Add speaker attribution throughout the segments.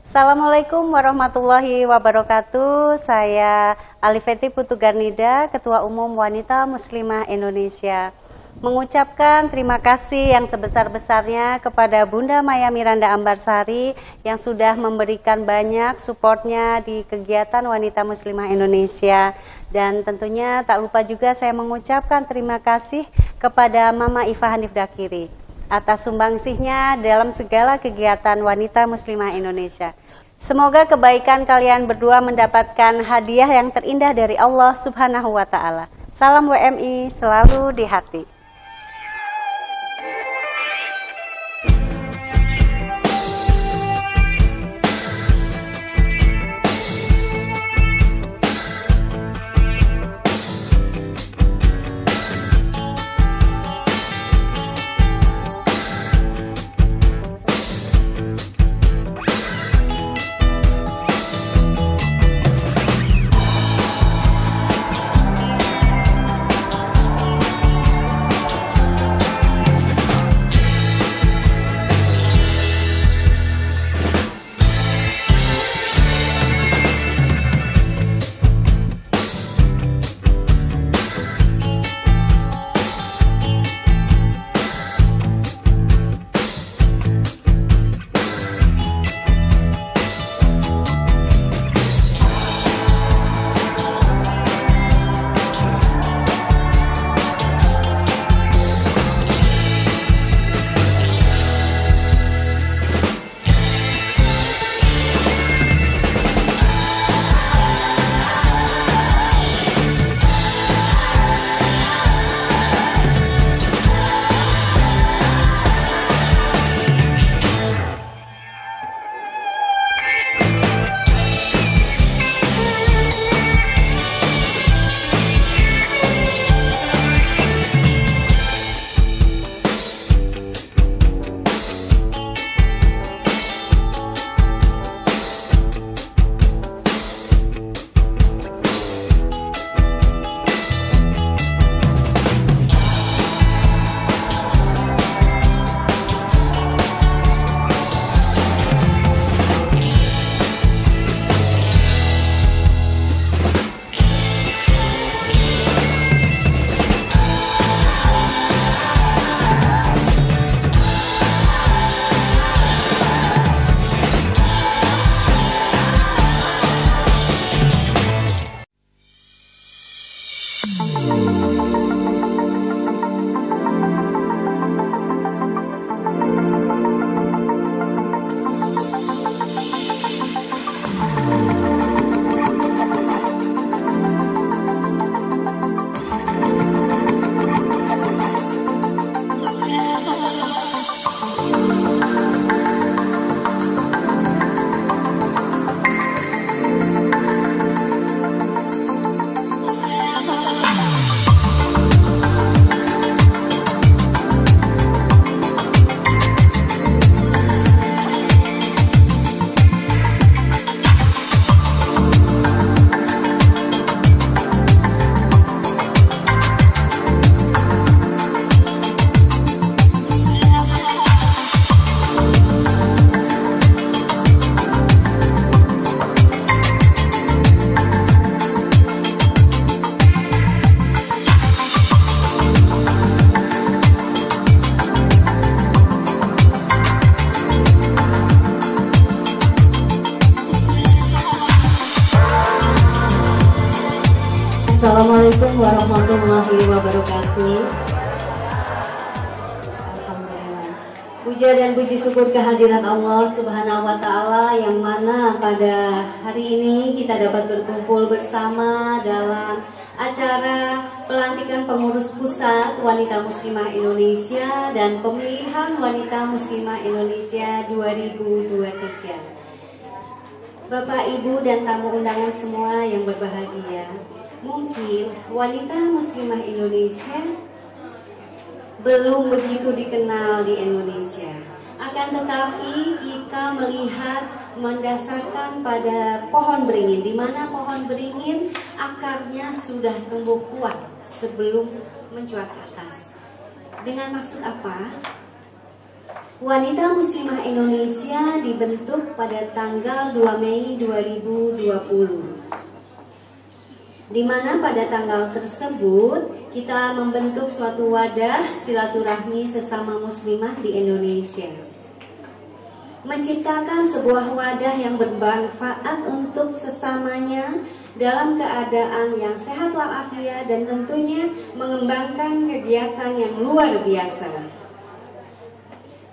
Speaker 1: Assalamualaikum warahmatullahi wabarakatuh. Saya Alifeti Putu Garnida, Ketua Umum Wanita Muslimah Indonesia, mengucapkan terima kasih yang sebesar-besarnya kepada Bunda Maya Miranda Ambarsari yang sudah memberikan banyak supportnya di kegiatan Wanita Muslimah Indonesia. Dan tentunya tak lupa juga saya mengucapkan terima kasih kepada Mama Iva Hanif Dakiri atas sumbangsihnya dalam segala kegiatan Wanita Muslimah Indonesia. Semoga kebaikan kalian berdua mendapatkan hadiah yang terindah dari Allah Subhanahu wa Ta'ala. Salam WMI selalu di hati.
Speaker 2: Assalamualaikum warahmatullahi wabarakatuh. Alhamdulillah. Puja dan puji syukur kehadirat Allah Subhanahu wa Ta'ala, yang mana pada hari ini kita dapat berkumpul bersama dalam acara pelantikan pengurus pusat Wanita Muslimah Indonesia dan pemilihan Wanita Muslimah Indonesia 2023. Bapak, Ibu, dan tamu undangan semua yang berbahagia, mungkin Wanita Muslimah Indonesia belum begitu dikenal di Indonesia. Akan tetapi kita melihat mendasarkan pada pohon beringin, di mana pohon beringin akarnya sudah tumbuh kuat sebelum mencuat ke atas. Dengan maksud apa? Wanita Muslimah Indonesia dibentuk pada tanggal 2 Mei 2020. Di mana pada tanggal tersebut kita membentuk suatu wadah silaturahmi sesama muslimah di Indonesia. Menciptakan sebuah wadah yang bermanfaat untuk sesamanya dalam keadaan yang sehat walafiat dan tentunya mengembangkan kegiatan yang luar biasa.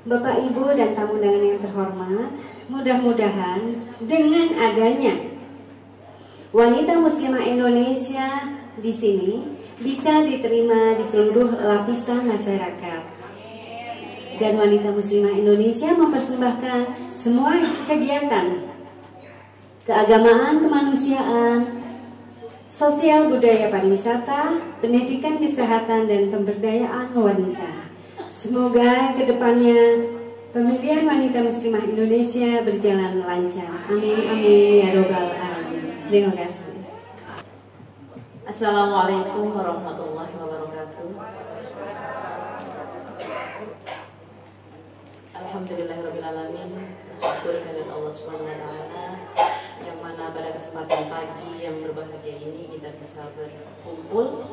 Speaker 2: Bapak, Ibu, dan tamu undangan yang terhormat, mudah-mudahan dengan adanya Wanita Muslimah Indonesia di sini bisa diterima di seluruh lapisan masyarakat. Dan Wanita Muslimah Indonesia mempersembahkan semua kegiatan keagamaan, kemanusiaan, sosial, budaya, pariwisata, pendidikan, kesehatan, dan pemberdayaan wanita. Semoga kedepannya pemilihan Wanita Muslimah Indonesia berjalan lancar. Amin, amin, ya robbal alamin. Terima kasih.
Speaker 3: Assalamualaikum warahmatullahi wabarakatuh. Alhamdulillahirabbil alamin. Syukur kehadirat Allah Subhanahu wa taala yang mana pada kesempatan pagi yang berbahagia ini kita bisa berkumpul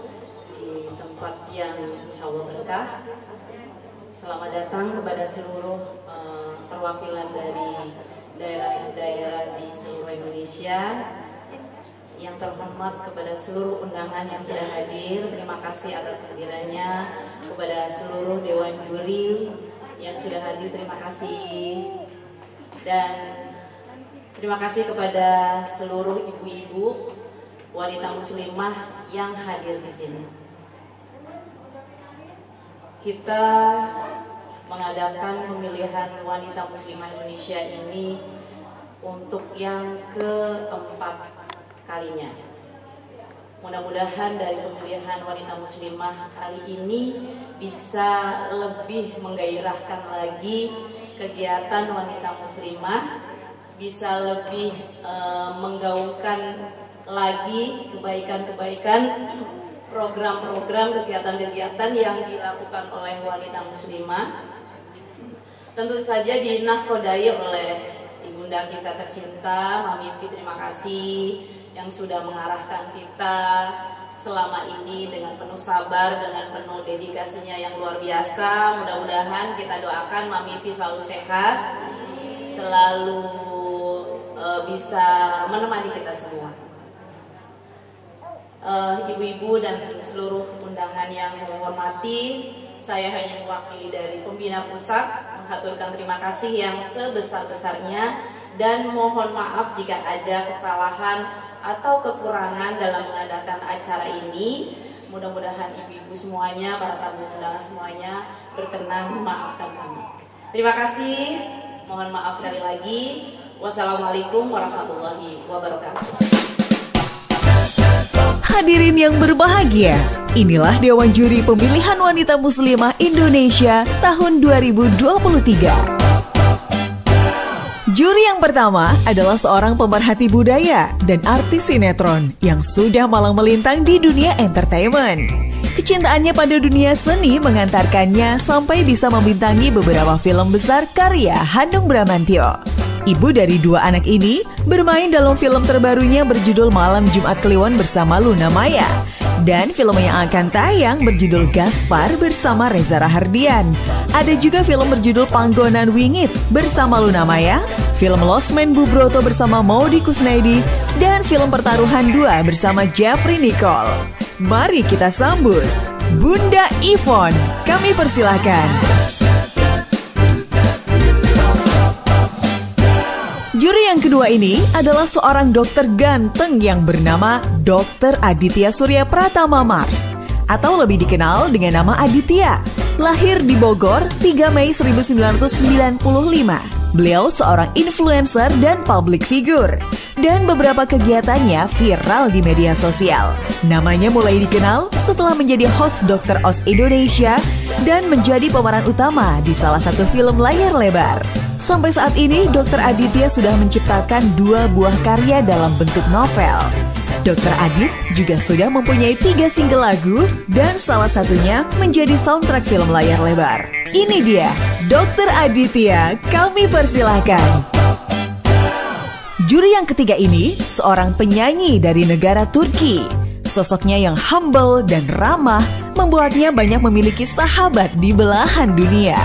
Speaker 3: di tempat yang insyaallah berkah. Selamat datang kepada seluruh perwakilan dari daerah-daerah di seluruh Indonesia. Yang terhormat kepada seluruh undangan yang sudah hadir, terima kasih atas kehadirannya. Kepada seluruh dewan juri yang sudah hadir, terima kasih. Dan terima kasih kepada seluruh ibu-ibu wanita muslimah yang hadir di sini. Kita mengadakan pemilihan wanita muslimah Indonesia ini untuk yang keempat kalinya. Mudah-mudahan dari pemilihan wanita muslimah kali ini bisa lebih menggairahkan lagi kegiatan wanita muslimah, bisa lebih menggaungkan lagi kebaikan-kebaikan, program-program, kegiatan-kegiatan yang dilakukan oleh wanita muslimah. Tentu saja dinahkodai oleh ibunda kita tercinta, Mami Fi, terima kasih yang sudah mengarahkan kita selama ini dengan penuh sabar, dengan penuh dedikasinya yang luar biasa. Mudah-mudahan kita doakan Mami Fi selalu sehat, selalu bisa menemani kita semua. Ibu-ibu dan seluruh undangan yang saya hormati, saya hanya mewakili dari pembina pusat mengaturkan terima kasih yang sebesar-besarnya dan mohon maaf jika ada kesalahan atau kekurangan dalam mengadakan acara ini. Mudah-mudahan ibu-ibu semuanya, para tamu undangan semuanya berkenan memaafkan kami. Terima kasih, mohon maaf sekali lagi. Wassalamualaikum warahmatullahi wabarakatuh.
Speaker 4: Hadirin yang berbahagia, inilah Dewan Juri Pemilihan Wanita Muslimah Indonesia tahun 2023. Juri yang pertama adalah seorang pemerhati budaya dan artis sinetron yang sudah malang melintang di dunia entertainment. Kecintaannya pada dunia seni mengantarkannya sampai bisa membintangi beberapa film besar karya Hanung Bramantyo. Ibu dari dua anak ini bermain dalam film terbarunya berjudul Malam Jumat Kliwon bersama Luna Maya. Dan film yang akan tayang berjudul Gaspar bersama Reza Rahardian. Ada juga film berjudul Panggonan Wingit bersama Luna Maya, film Lost Man Bubroto bersama Maudy Kusnaidi, dan film Pertaruhan 2 bersama Jeffrey Nicole. Mari kita sambut Bunda Yvonne. Kami persilahkan. Juri yang kedua ini adalah seorang dokter ganteng yang bernama Dr. Aditya Surya Pratama Mars, atau lebih dikenal dengan nama Aditya. Lahir di Bogor 3 Mei 1995. Beliau seorang influencer dan public figure, dan beberapa kegiatannya viral di media sosial. Namanya mulai dikenal setelah menjadi host Dr. Oz Indonesia dan menjadi pemeran utama di salah satu film layar lebar. Sampai saat ini, Dr. Aditya sudah menciptakan 2 buah karya dalam bentuk novel. Dr. Adit juga sudah mempunyai 3 single lagu dan salah satunya menjadi soundtrack film layar lebar. Ini dia, Dr. Aditya, kami persilahkan. Juri yang ketiga ini seorang penyanyi dari negara Turki. Sosoknya yang humble dan ramah membuatnya banyak memiliki sahabat di belahan dunia.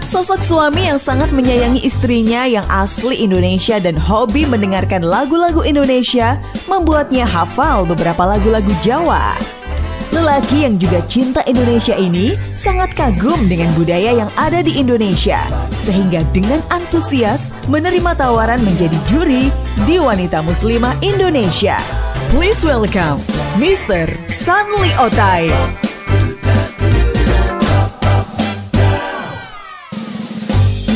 Speaker 4: Sosok suami yang sangat menyayangi istrinya yang asli Indonesia dan hobi mendengarkan lagu-lagu Indonesia membuatnya hafal beberapa lagu-lagu Jawa. Lelaki yang juga cinta Indonesia ini sangat kagum dengan budaya yang ada di Indonesia, sehingga dengan antusias menerima tawaran menjadi juri di Wanita Muslimah Indonesia. Please welcome Mr. Sanli Otai.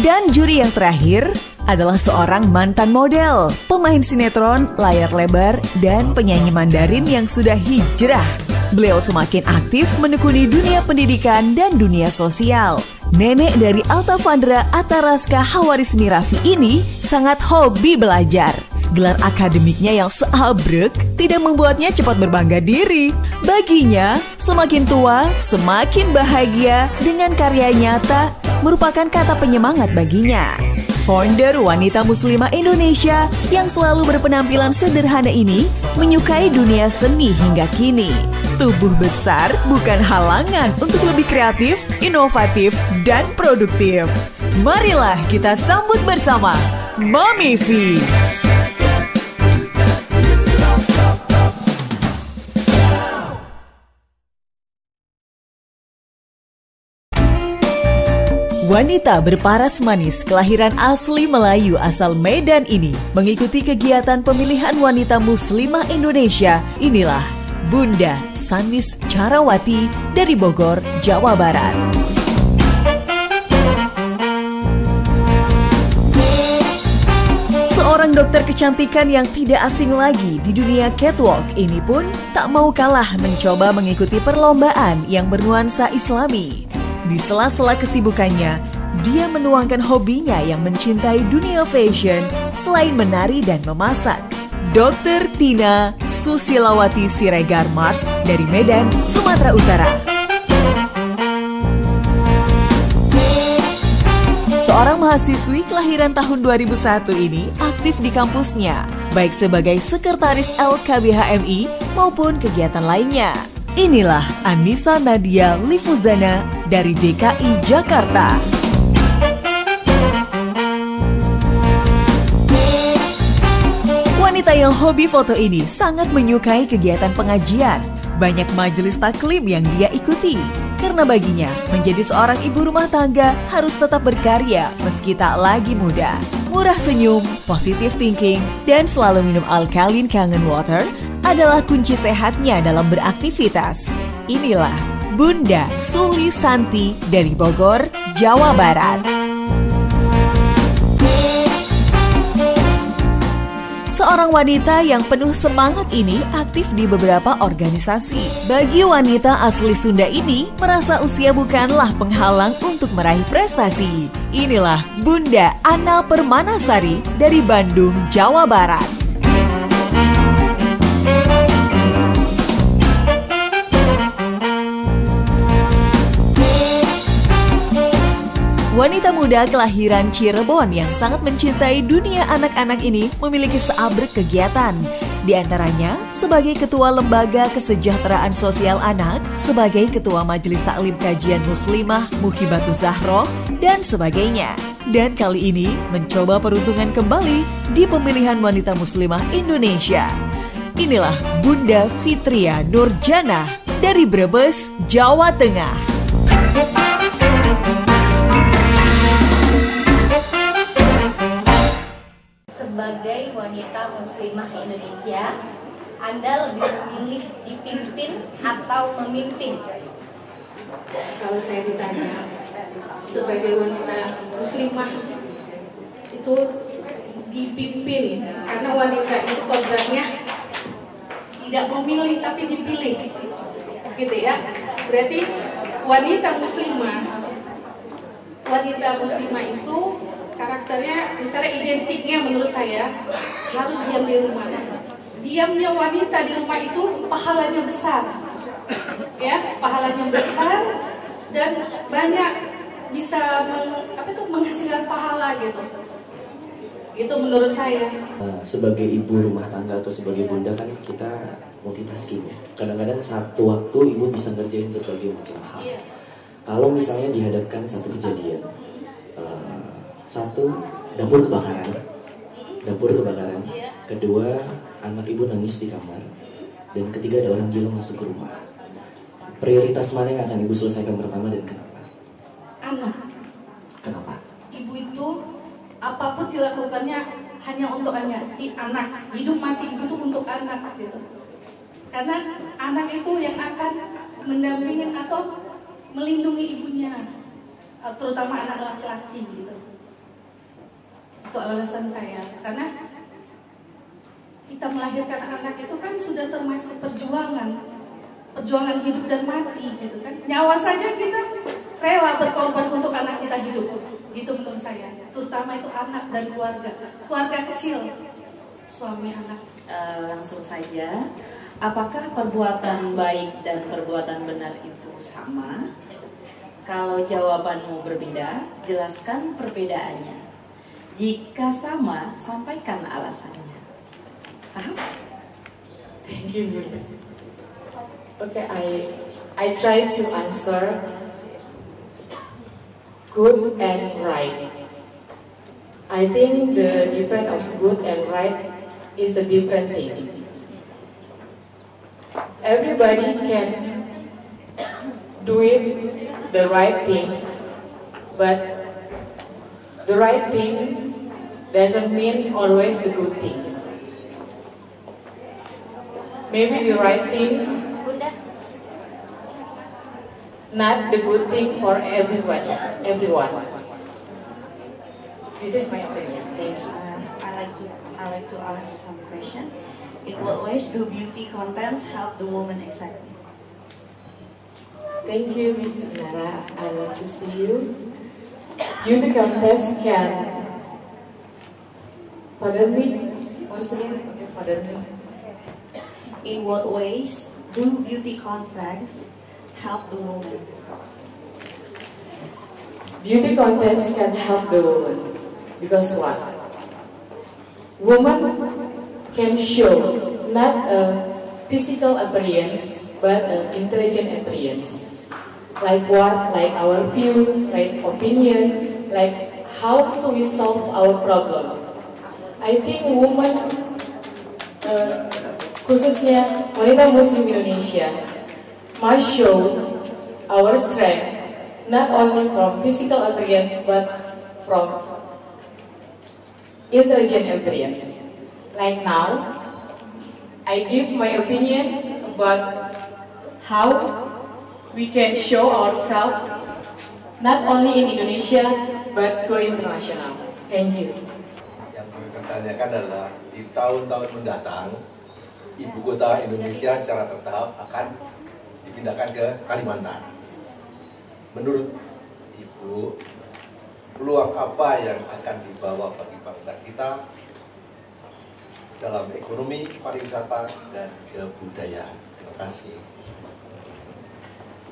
Speaker 4: Dan juri yang terakhir adalah seorang mantan model, pemain sinetron, layar lebar, dan penyanyi Mandarin yang sudah hijrah. Beliau semakin aktif menekuni dunia pendidikan dan dunia sosial. Nenek dari Altavandra Ataraska Hawarismi Raffi ini sangat hobi belajar. Gelar akademiknya yang seabrek tidak membuatnya cepat berbangga diri. Baginya, semakin tua, semakin bahagia dengan karya nyata merupakan kata penyemangat baginya. Founder Wanita Muslimah Indonesia yang selalu berpenampilan sederhana ini menyukai dunia seni hingga kini. Tubuh besar bukan halangan untuk lebih kreatif, inovatif, dan produktif. Marilah kita sambut bersama Mami V. Wanita berparas manis kelahiran asli Melayu asal Medan ini mengikuti kegiatan pemilihan wanita muslimah Indonesia. Inilah Bunda Sanis Carawati dari Bogor, Jawa Barat. Seorang dokter kecantikan yang tidak asing lagi di dunia catwalk ini pun tak mau kalah mencoba mengikuti perlombaan yang bernuansa Islami. Di sela-sela kesibukannya, dia menuangkan hobinya yang mencintai dunia fashion selain menari dan memasak. Dr. Tina Susilawati Siregar Mars dari Medan, Sumatera Utara. Seorang mahasiswi kelahiran tahun 2001 ini aktif di kampusnya, baik sebagai sekretaris LKBHMI maupun kegiatan lainnya. Inilah Anissa Nadia Lifuzana dari DKI Jakarta. Wanita yang hobi foto ini sangat menyukai kegiatan pengajian. Banyak majelis taklim yang dia ikuti. Karena baginya, menjadi seorang ibu rumah tangga harus tetap berkarya meski tak lagi muda. Murah senyum, positive thinking, dan selalu minum alkaline kangen water adalah kunci sehatnya dalam beraktivitas. Inilah Bunda Suli Santi dari Bogor, Jawa Barat. Seorang wanita yang penuh semangat ini aktif di beberapa organisasi. Bagi wanita asli Sunda ini, merasa usia bukanlah penghalang untuk meraih prestasi. Inilah Bunda Ana Permanasari dari Bandung, Jawa Barat. Wanita muda kelahiran Cirebon yang sangat mencintai dunia anak-anak ini memiliki seabrek kegiatan. Di antaranya sebagai Ketua Lembaga Kesejahteraan Sosial Anak, sebagai Ketua Majelis Taklim Kajian Muslimah Muhibatuz Zahroh, dan sebagainya. Dan kali ini mencoba peruntungan kembali di pemilihan Wanita Muslimah Indonesia. Inilah Bunda Fitria Nurjana dari Brebes, Jawa Tengah.
Speaker 5: Sebagai wanita muslimah Indonesia, Anda lebih memilih dipimpin atau memimpin?
Speaker 6: Kalau saya ditanya, sebagai wanita muslimah itu dipimpin, karena wanita itu kodratnya tidak memilih tapi dipilih, gitu ya. Berarti wanita muslimah itu karakternya, misalnya identiknya menurut saya harus diam di rumah, diamnya wanita di rumah itu pahalanya besar, ya, pahalanya besar dan banyak bisa menghasilkan pahala gitu. Itu menurut saya.
Speaker 7: Sebagai ibu rumah tangga atau sebagai bunda kan kita multitasking. Kadang-kadang satu waktu ibu bisa ngerjain berbagai macam hal. Kalau misalnya dihadapkan satu kejadian, satu dapur kebakaran, kedua anak ibu nangis di kamar, dan ketiga ada orang gila masuk ke rumah. Prioritas mana yang akan ibu selesaikan pertama dan kenapa?
Speaker 6: Anak.
Speaker 7: Kenapa?
Speaker 6: Ibu itu apapun dilakukannya hanya untuk anak. Hidup mati ibu itu untuk anak gitu. Karena anak itu yang akan mendampingi atau melindungi ibunya, terutama anak laki-laki gitu. Itu alasan saya. Karena kita melahirkan anak itu kan sudah termasuk perjuangan hidup dan mati gitu kan. Nyawa saja kita rela berkorban untuk anak kita hidup. Gitu menurut saya. Terutama itu anak dan keluarga kecil, suami anak.
Speaker 3: Langsung saja, apakah perbuatan baik dan perbuatan benar itu sama? Kalau jawabanmu berbeda, jelaskan perbedaannya. Jika sama, sampaikan alasannya. Paham?
Speaker 8: Thank you. Okay, I try to answer good and right. I think the difference of good and right is a different thing. Everybody can do it the right thing, but the right thing doesn't mean always the good thing. Maybe the right thing, not the good thing for everyone. This is my opinion. Thank you.
Speaker 9: I like to ask some question. In what ways do beauty contents help the woman exactly?
Speaker 8: Thank you, Ms. Nara. I love to see you. Beauty contest can. Pardon me. Once again. Okay, pardon me.
Speaker 9: In what ways do beauty contests help the woman?
Speaker 8: Beauty contest can help the woman because what? Woman can show not a physical appearance but an intelligent appearance. Like what? Like our view, like opinion, like how do we solve our problem. I think woman, khususnya wanita Muslim Indonesia, must show our strength not only from physical appearance but from intelligent appearance. Like now, I give my opinion about how we can show ourselves not only in Indonesia but go international. Thank you.
Speaker 10: Yang ingin tanyakan adalah di tahun-tahun mendatang ibu kota Indonesia secara tetap akan dipindahkan ke Kalimantan. Menurut Ibu, peluang apa yang akan dibawa bagi bangsa kita dalam ekonomi, pariwisata, dan kebudayaan? Terima kasih.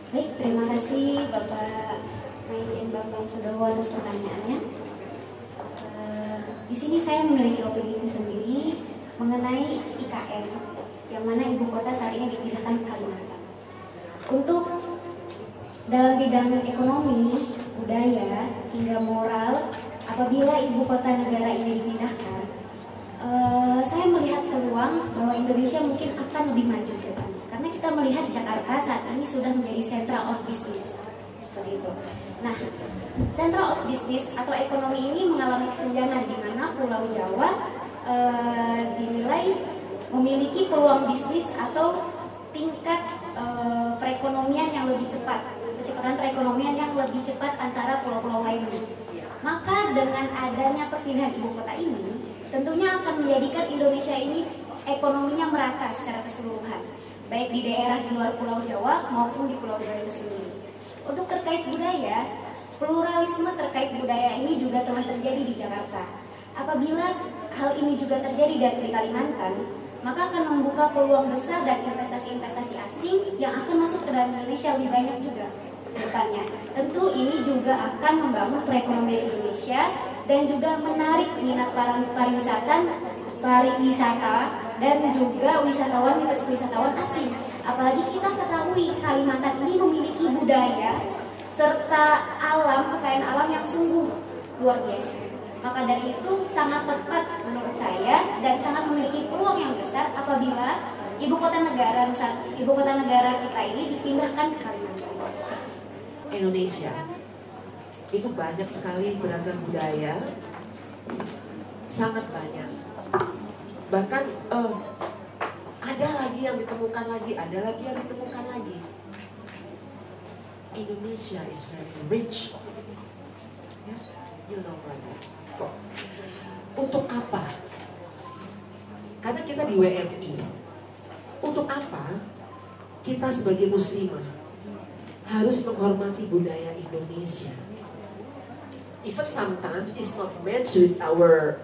Speaker 2: Baik, terima kasih Bapak Maijen Bambang Sudowo atas pertanyaannya. Di sini saya memiliki opini sendiri mengenai IKN, yang mana ibu kota saat ini dipindahkan ke Kalimantan. Untuk dalam bidang ekonomi, budaya, hingga moral, apabila ibu kota negara ini dipindahkan, saya melihat peluang bahwa Indonesia mungkin akan lebih maju ke depan. Karena kita melihat Jakarta saat ini sudah menjadi central of business, seperti itu. Nah, central of business atau ekonomi ini mengalami kesenjangan di mana Pulau Jawa dinilai memiliki peluang bisnis atau tingkat perekonomian yang lebih cepat, kecepatan perekonomian yang lebih cepat antara pulau-pulau lainnya. Maka dengan adanya perpindahan ibu kota ini, tentunya akan menjadikan Indonesia ini ekonominya merata secara keseluruhan, baik di daerah di luar Pulau Jawa maupun di Pulau Jawa itu sendiri. Untuk terkait budaya, pluralisme terkait budaya ini juga telah terjadi di Jakarta. Apabila hal ini juga terjadi di Kalimantan,
Speaker 11: maka akan membuka peluang besar dan investasi-investasi asing yang akan masuk ke dalam Indonesia lebih banyak juga ke depannya. Tentu ini juga akan membangun perekonomian Indonesia dan juga menarik minat pariwisata dan juga wisatawan asing. Apalagi kita ketahui Kalimantan ini memiliki budaya serta kekayaan alam yang sungguh luar biasa. Maka dari itu sangat tepat menurut saya dan sangat memiliki peluang yang besar apabila ibu kota negara kita ini dipindahkan ke Kalimantan.
Speaker 12: Indonesia itu banyak sekali beragam budaya, sangat banyak. Bahkan ada lagi yang ditemukan lagi, ada lagi yang ditemukan lagi. Indonesia is very rich. Yes, you know about that. Untuk apa? Karena kita di WMI. Untuk apa kita sebagai muslimah harus menghormati budaya Indonesia? Even sometimes it's not matched with our,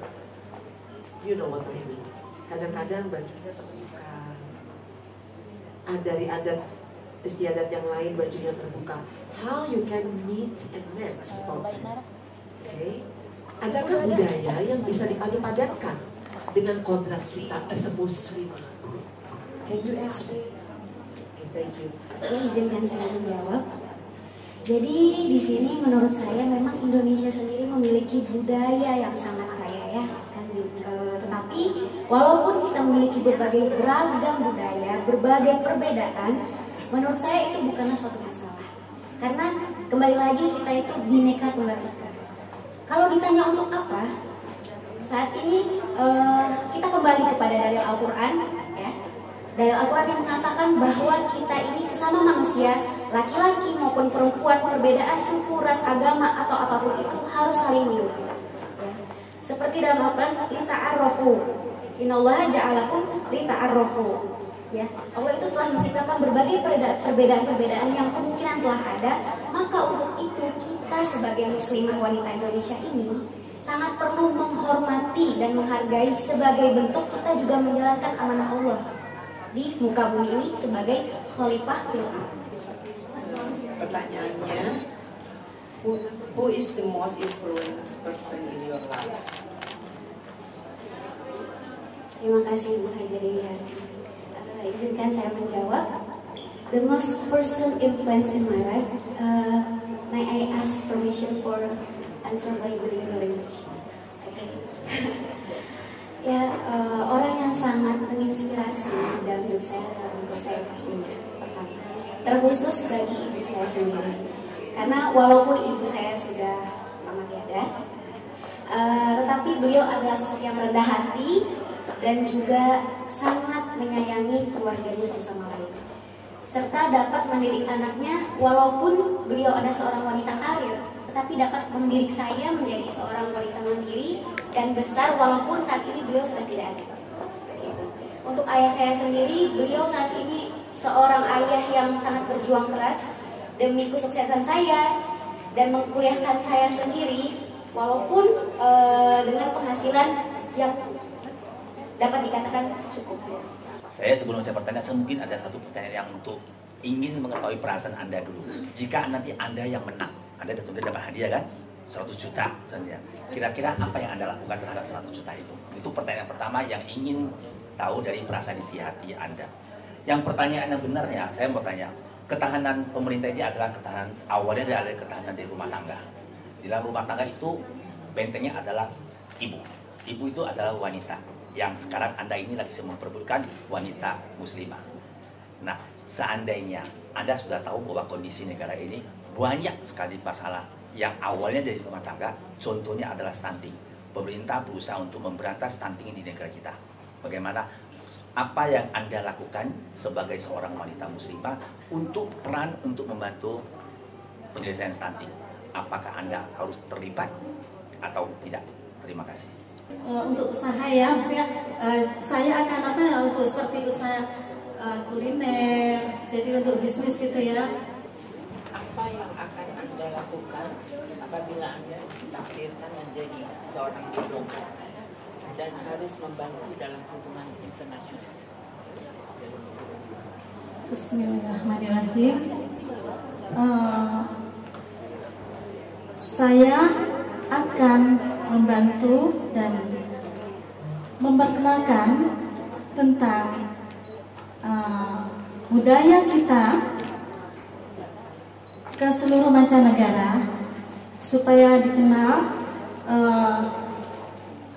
Speaker 12: you know what I mean. Kadang-kadang bajunya terbuka. Dari adat istiadat yang lain bajunya terbuka. How you can mix and match about that? Okay? Adakah budaya yang bisa dipadu-padankan dengan kodrat kita as a Muslim? Can you explain? Okay, thank you.
Speaker 11: Izinkan saya menjawab. Jadi di sini menurut saya memang Indonesia sendiri memiliki budaya yang sangat kaya ya. Tetapi walaupun kita memiliki berbagai beragam budaya, berbagai perbedaan, menurut saya itu bukanlah suatu masalah. Karena kembali lagi kita itu Bhinneka Tunggal Ika. Kalau ditanya untuk apa, saat ini kita kembali kepada dalil Al-Quran, ya. Dalil Al-Quran yang mengatakan bahwa kita ini sesama manusia, laki-laki maupun perempuan, perbedaan suku, ras, agama atau apapun itu harus saling mengerti. Ya. Seperti dalam Al-Quran, lita'arrafu, innallaha ja'alakum lita'arrafu. Ya, Allah itu telah menciptakan berbagai perbedaan-perbedaan yang kemungkinan telah ada. Maka untuk itu kita sebagai muslimah wanita Indonesia ini sangat perlu menghormati dan menghargai sebagai bentuk kita juga menjalankan amanah Allah di muka bumi ini sebagai khalifah fil ardh.
Speaker 13: Pertanyaannya, who is the most influenced person in your life?
Speaker 11: Terima kasih Bu Hajariah. Izinkan saya menjawab. The most person influence in my life. May I ask permission for answer by good English? Okay. Ya, orang yang sangat menginspirasi dalam hidup saya adalah untuk saya pastinya. Pertama, terkhusus bagi ibu saya sendiri. Karena walaupun ibu saya sudah lama tiada, tetapi beliau adalah sosok yang rendah hati dan juga sangat menyayangi keluarganya satu sama lain, serta dapat mendidik anaknya. Walaupun beliau ada seorang wanita karir, tetapi dapat mendidik saya menjadi seorang wanita mandiri dan besar walaupun saat ini beliau sudah tidak ada. Seperti itu. Untuk ayah saya sendiri, beliau saat ini seorang ayah yang sangat berjuang keras demi kesuksesan saya dan mengkuliahkan saya sendiri, walaupun dengan penghasilan yang dapat dikatakan cukup.
Speaker 14: Saya sebelum saya bertanya, mungkin ada satu pertanyaan yang untuk ingin mengetahui perasaan Anda dulu. Jika nanti Anda yang menang, Anda dapat hadiah kan? 100 juta misalnya. Kira-kira apa yang Anda lakukan terhadap 100 juta itu? Itu pertanyaan pertama yang ingin tahu dari perasaan isi hati Anda. Yang pertanyaan yang benarnya, saya mau tanya, ketahanan pemerintah ini adalah ketahanan, awalnya adalah ketahanan di rumah tangga. Di dalam rumah tangga itu bentengnya adalah ibu. Ibu itu adalah wanita yang sekarang Anda ini lagi memperebutkan wanita muslimah. Nah, seandainya Anda sudah tahu bahwa kondisi negara ini banyak sekali masalah yang awalnya dari rumah tangga, contohnya adalah stunting. Pemerintah berusaha untuk memberantas stunting di negara kita. Bagaimana, apa yang Anda lakukan sebagai seorang wanita muslimah untuk peran untuk membantu penyelesaian stunting? Apakah Anda harus terlibat atau tidak? Terima kasih.
Speaker 15: Untuk usaha ya, maksudnya saya akan untuk seperti usaha kuliner, jadi untuk bisnis gitu ya.
Speaker 16: Apa yang akan Anda lakukan apabila Anda ditakdirkan menjadi seorang diplomat? dan harus membantu dalam hubungan internasional?
Speaker 15: Bismillahirrahmanirrahim. Saya akan membantu dan memperkenalkan tentang budaya kita ke seluruh mancanegara supaya dikenal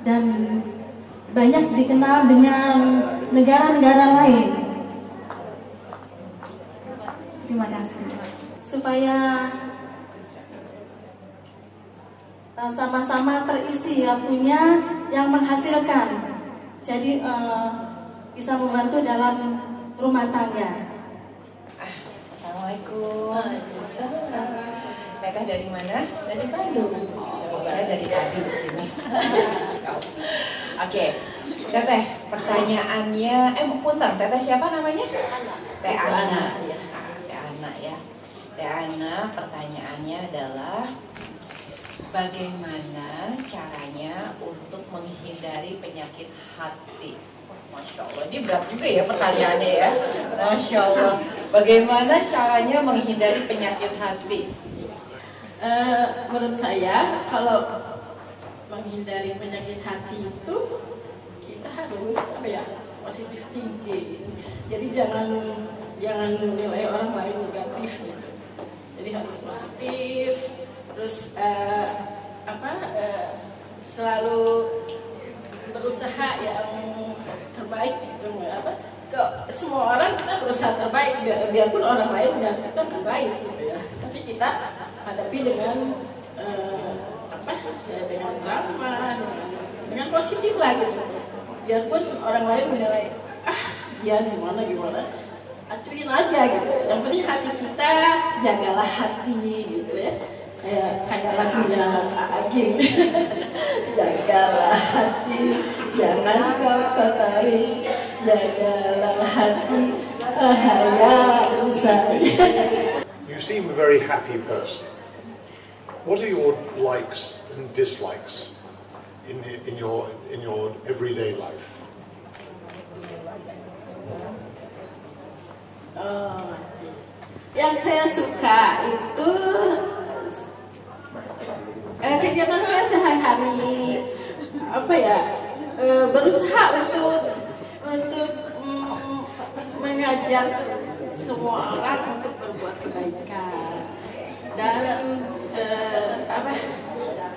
Speaker 15: dan banyak dikenal dengan negara-negara lain. Terima kasih. Supaya sama-sama terisi waktunya yang menghasilkan. Jadi bisa membantu dalam rumah tangga.
Speaker 17: Assalamualaikum. Teteh dari mana? Dari Bandung. Oh, saya dari tadi di sini. Oke, Teteh, pertanyaannya, punten, Teteh siapa namanya? Teh Ana. Teh Ana ya. Teh Ana, pertanyaannya adalah bagaimana caranya untuk menghindari penyakit hati? Masya Allah, ini berat juga ya pertanyaannya ya. Masya Allah, bagaimana caranya menghindari penyakit hati?
Speaker 15: Menurut saya kalau menghindari penyakit hati itu kita harus positive thinking. Jadi jangan menilai orang lain negatif gitu. Jadi harus positif, terus selalu berusaha yang terbaik gitu. Semua orang kita berusaha terbaik biarpun orang lain melihat kita terbaik gitu ya. Tapi kita hadapi dengan dengan ramah, dengan positif lah gitu. Biarpun orang lain menilai dia gimana, acuin aja gitu. Yang penting hati kita, jagalah hati gitu ya. Kayak lagunya Aging. Jagalah hati, jangan kau kotori. Jagalah hati, bahaya usai.
Speaker 18: You seem a very happy person. What are your likes and dislikes in your everyday life?
Speaker 15: Yang saya suka itu kegiatan saya sehari-hari berusaha untuk mengajak semua orang untuk berbuat kebaikan dan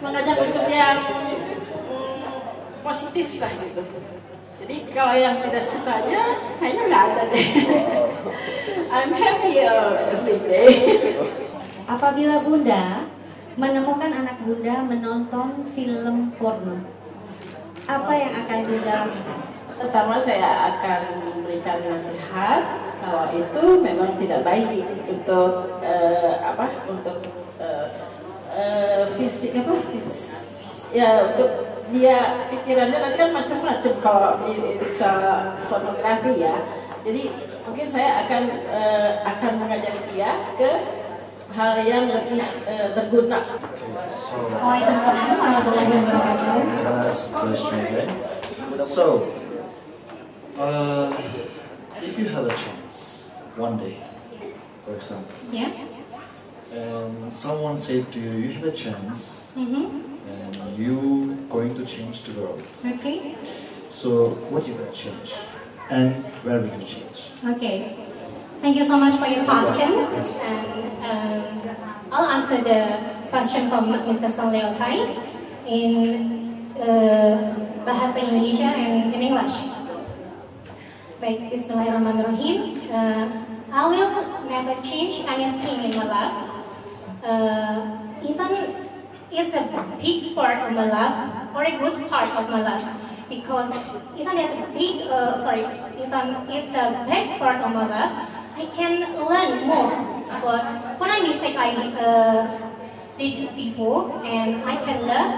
Speaker 15: mengajak untuk yang positif lah gitu. Jadi kalau yang tidak sukanya kayaknya nggak ada deh. I'm happy every day.
Speaker 2: Apabila Bunda menemukan anak Bunda menonton film porno, apa yang akan Bunda lakukan?
Speaker 15: Pertama saya akan memberikan nasihat kalau itu memang tidak baik untuk fisik untuk dia pikirannya nanti kan macam-macam kalau soal pornografi ya. Jadi mungkin saya akan mengajak dia ke hal yang lebih berguna.
Speaker 11: Waalaikumsalam warahmatullahi wabarakatuh.
Speaker 19: So, if you have a chance one day, for example, and someone said to you, you have a chance, and you going to change the world.
Speaker 11: Okay.
Speaker 19: So, what you gonna change, and where will you change?
Speaker 11: Okay. Thank you so much for your question, and I'll answer the question from Mr. Sang Leo Tai in Bahasa Indonesia and in English. Baik, Bismillahirrahmanirrahim. I will never change anything in my life. Even it's a big part of my life or a good part of my life, because even it's a big, even it's a bad part of my life, I can learn more about what I mistake I did before, and I can learn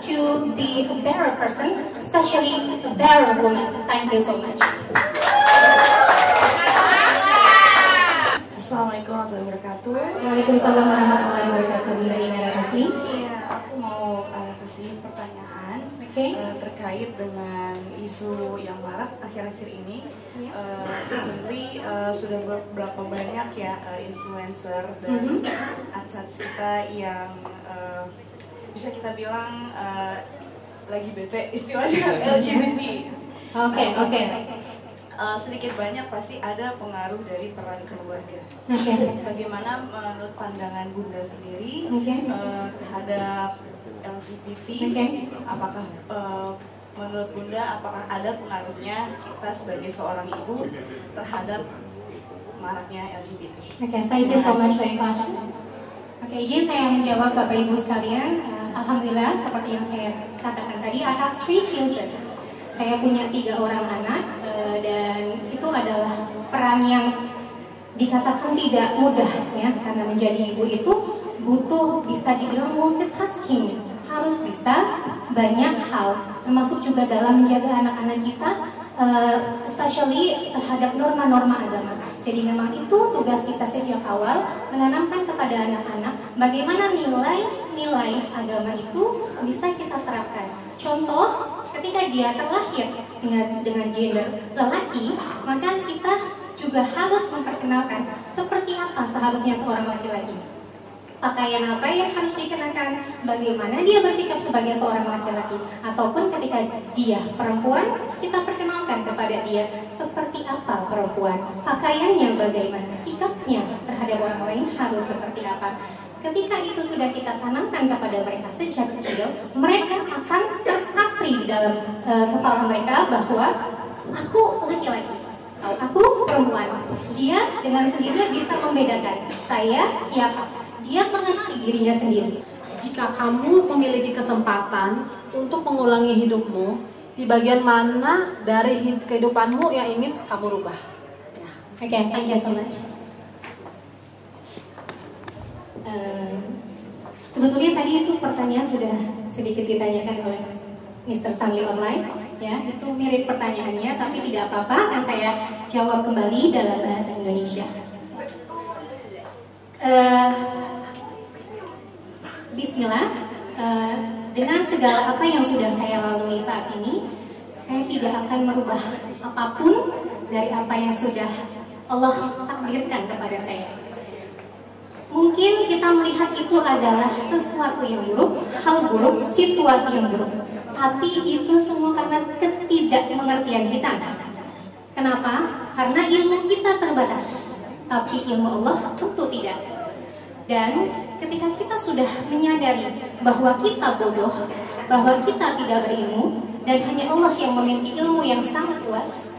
Speaker 11: to be a better person, especially a better woman. Thank you so much.
Speaker 9: Assalamualaikum warahmatullahi wabarakatuh.
Speaker 11: Waalaikumsalam warahmatullahi wabarakatuh. Bunda Ina Rasli.
Speaker 9: Iya, aku mau kasih pertanyaan terkait dengan isu yang marak akhir-akhir ini. Recently sudah beberapa banyak ya influencer dan artis kita yang bisa kita bilang lagi bete istilahnya LGBT.
Speaker 5: Oke.
Speaker 9: Sedikit banyak pasti ada pengaruh dari peran keluarga. Bagaimana menurut pandangan Bunda sendiri terhadap LGBT? Apakah menurut Bunda apakah ada pengaruhnya kita sebagai seorang ibu terhadap maraknya LGBT?
Speaker 5: Thank you so much for your question. Izin saya menjawab Bapak Ibu sekalian. Alhamdulillah seperti yang saya katakan tadi, I have 3 children. Saya punya 3 orang anak dan itu adalah peran yang dikatakan tidak mudah ya, karena menjadi ibu itu butuh bisa dibilang multitasking, harus bisa banyak hal, termasuk juga dalam menjaga anak-anak kita, especially terhadap norma-norma agama. Jadi memang itu tugas kita sejak awal, menanamkan kepada anak-anak bagaimana nilai-nilai agama itu bisa kita terapkan. Contoh, ketika dia terlahir dengan gender lelaki, maka kita juga harus memperkenalkan seperti apa seharusnya seorang laki-laki. Pakaian apa yang harus dikenakan, bagaimana dia bersikap sebagai seorang laki-laki. Ataupun ketika dia perempuan, kita perkenalkan kepada dia seperti apa perempuan, pakaiannya bagaimana, sikapnya terhadap orang lain harus seperti apa. Ketika itu sudah kita tanamkan kepada mereka sejak kecil, mereka akan terpatri di dalam kepala mereka bahwa aku laki-laki atau aku perempuan. Dia dengan sendirinya bisa membedakan saya siapa. Dia mengenali dirinya sendiri.
Speaker 20: Jika kamu memiliki kesempatan untuk mengulangi hidupmu, di bagian mana dari kehidupanmu yang ingin kamu rubah?
Speaker 5: Thank you so much. Sebetulnya tadi itu pertanyaan sudah sedikit ditanyakan oleh Mr. Stanley online, ya itu mirip pertanyaannya, tapi tidak apa-apa, akan saya jawab kembali dalam bahasa Indonesia. Bismillah, dengan segala apa yang sudah saya lalui saat ini, saya tidak akan merubah apapun dari apa yang sudah Allah takdirkan kepada saya. Mungkin kita melihat itu adalah sesuatu yang buruk, hal buruk, situasi yang buruk. Tapi itu semua karena ketidakmengertian kita. Kenapa? Karena ilmu kita terbatas, tapi ilmu Allah tentu tidak. Dan ketika kita sudah menyadari bahwa kita bodoh, bahwa kita tidak berilmu, dan hanya Allah yang memiliki ilmu yang sangat luas,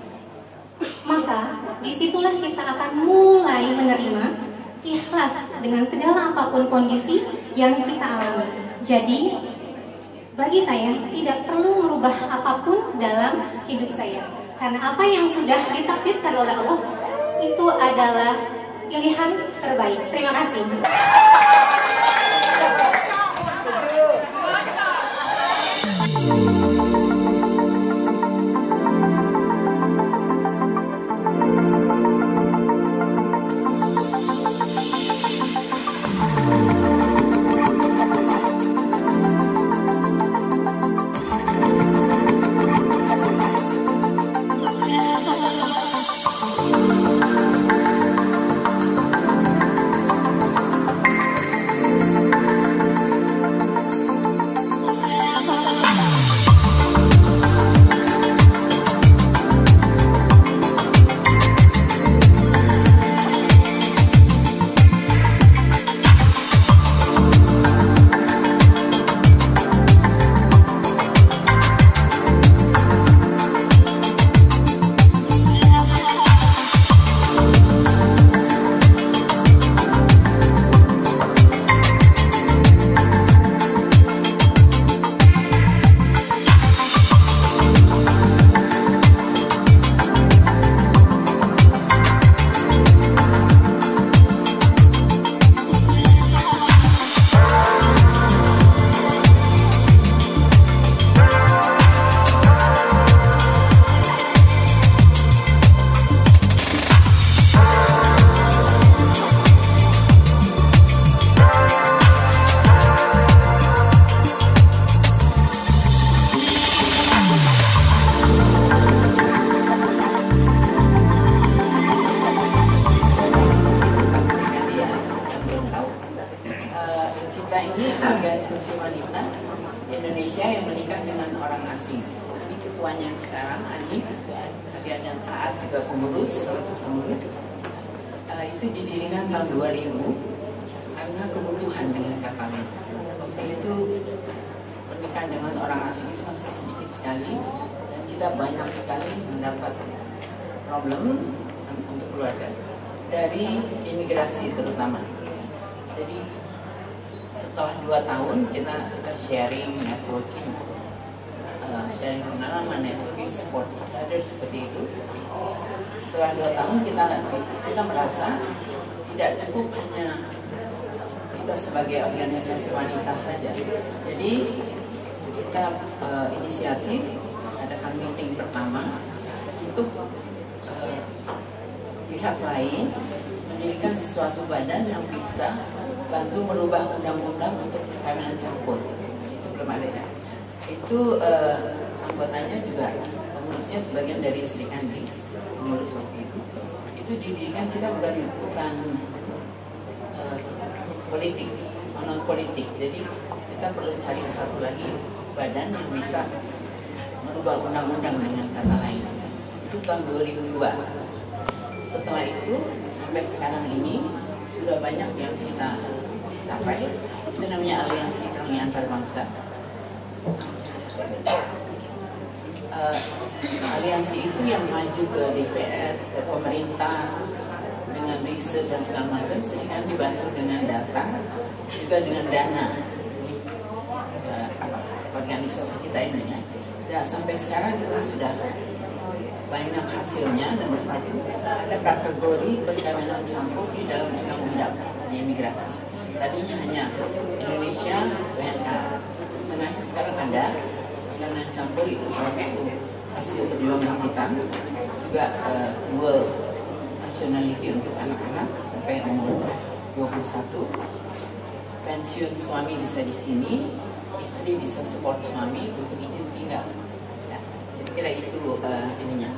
Speaker 5: maka disitulah kita akan mulai menerima ikhlas dengan segala apapun kondisi yang kita alami. Jadi, bagi saya tidak perlu merubah apapun dalam hidup saya. Karena apa yang sudah ditakdirkan oleh Allah itu adalah pilihan terbaik. Terima kasih.
Speaker 16: ketuanya yang sekarang, Ani, tadi ada Taat juga pengurus, salah satu pengurus, itu didirikan tahun 2000 karena kebutuhan dengan kata lain. Waktu itu pernikahan dengan orang asing itu masih sedikit sekali dan kita banyak sekali mendapat problem untuk keluarga dari imigrasi terutama. Jadi setelah 2 tahun kita sharing, networking, sharing pengalaman, networking, support each other seperti itu. Setelah 2 tahun kita merasa tidak cukup hanya kita sebagai organisasi wanita saja. Jadi kita inisiatif adakan meeting pertama untuk pihak lain mendirikan sesuatu badan yang bisa bantu merubah undang-undang untuk perkawinan campur. Itu belum ada ya. Itu anggotanya juga pengurusnya sebagian dari Sri Kandi, pengurus waktu itu. Itu didirikan kita bukan politik, non politik. Jadi kita perlu cari satu lagi badan yang bisa merubah undang-undang dengan kata lain. Itu tahun 2002. Setelah itu sampai sekarang ini sudah banyak yang kita capai. Itu namanya Aliansi Kami Antar Bangsa. Aliansi itu yang maju ke DPR, ke pemerintah dengan riset dan segala macam, sehingga dibantu dengan data, juga dengan dana organisasi kita ini ya. Dan sampai sekarang kita sudah banyak hasilnya. Nomor 1 ada kategori perkawinan campur di dalam undang-undang di imigrasi. Tadinya hanya Indonesia, WNA. Tengahnya sekarang ada perkawinan campur, itu salah satu hasil perjuangan kita. Juga dual nationality untuk anak-anak sampai umur 21. Pensiun suami bisa di sini, istri bisa support suami untuk izin tinggal. Ya, kira-kira itu ininya.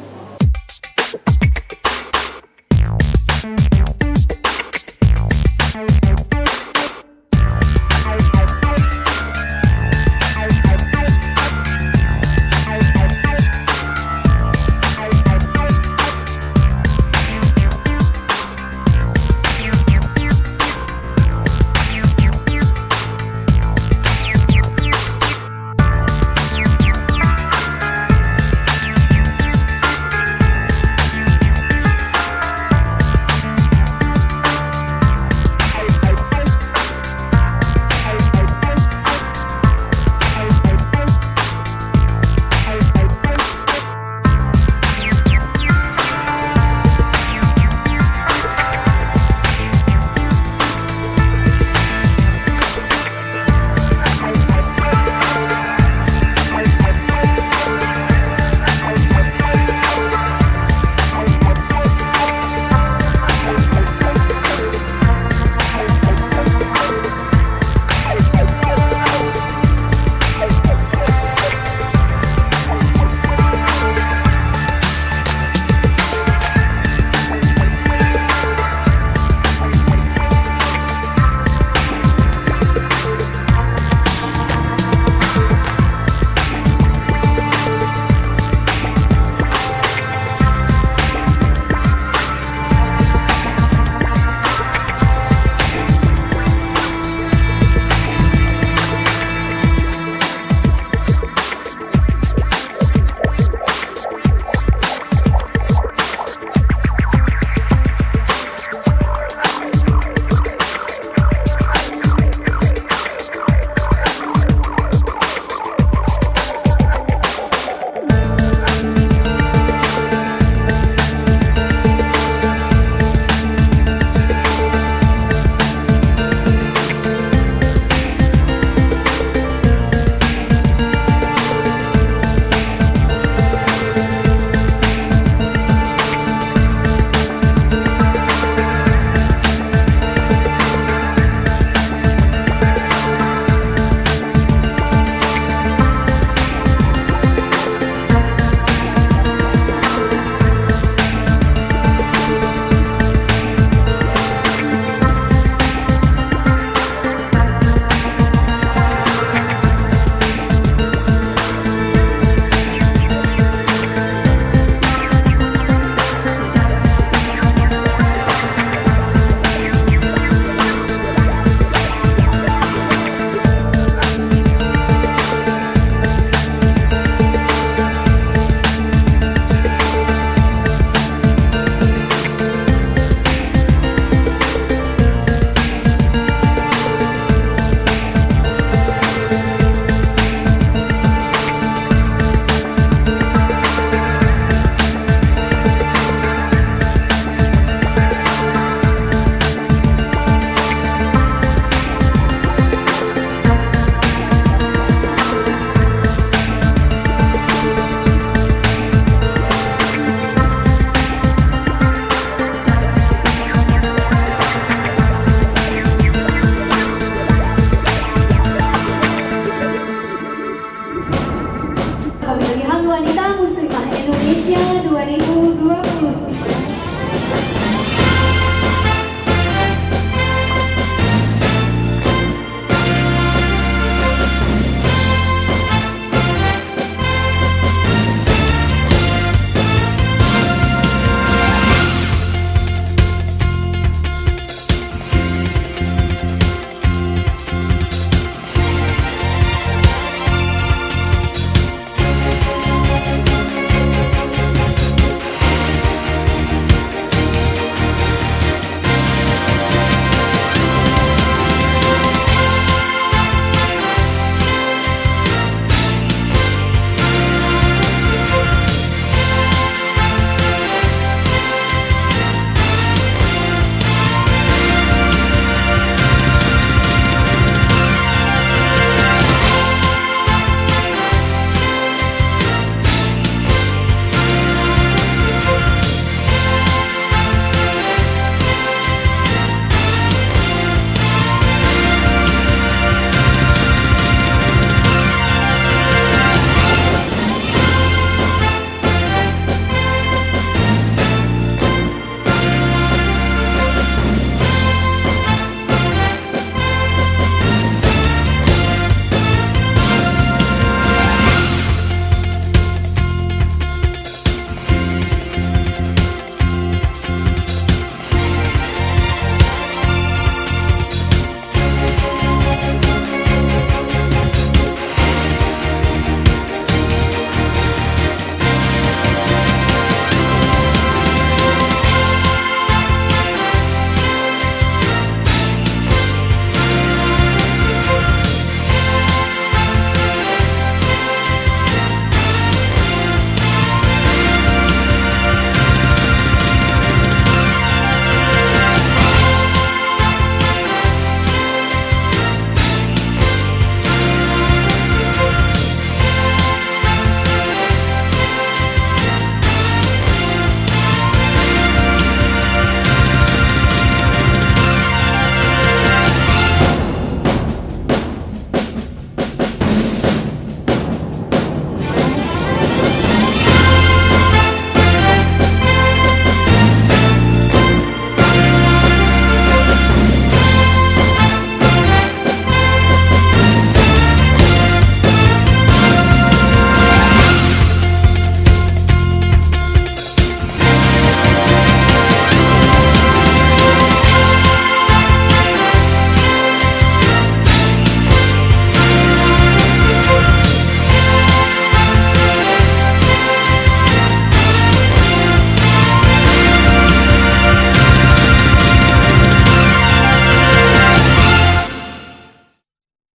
Speaker 5: you.